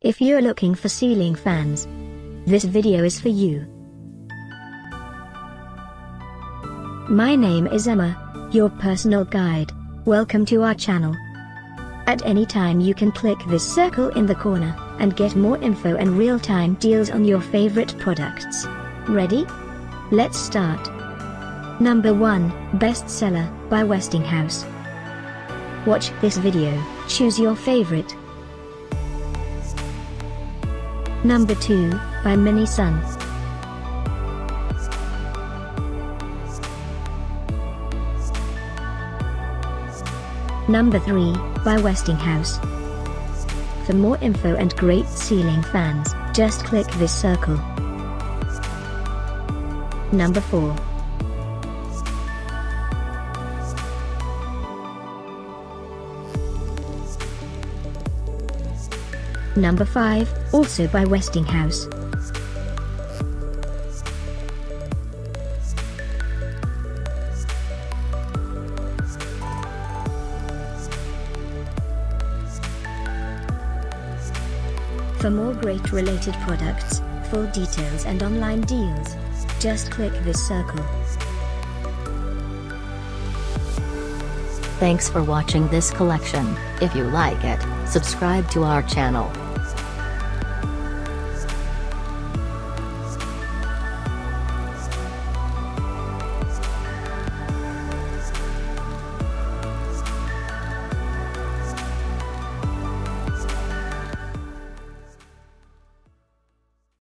If you're looking for ceiling fans, this video is for you. My name is Emma, your personal guide. Welcome to our channel. At any time you can click this circle in the corner, and get more info and real-time deals on your favorite products. Ready? Let's start. Number 1, Bestseller, by Westinghouse. Watch this video, choose your favorite. Number 2, by MiniSun. Number 3, by Westinghouse. For more info and great ceiling fans, just click this circle. Number 4. Number 5, also by Westinghouse. For more great related products, full details and online deals, just click this circle. Thanks for watching this collection. If you like it, subscribe to our channel.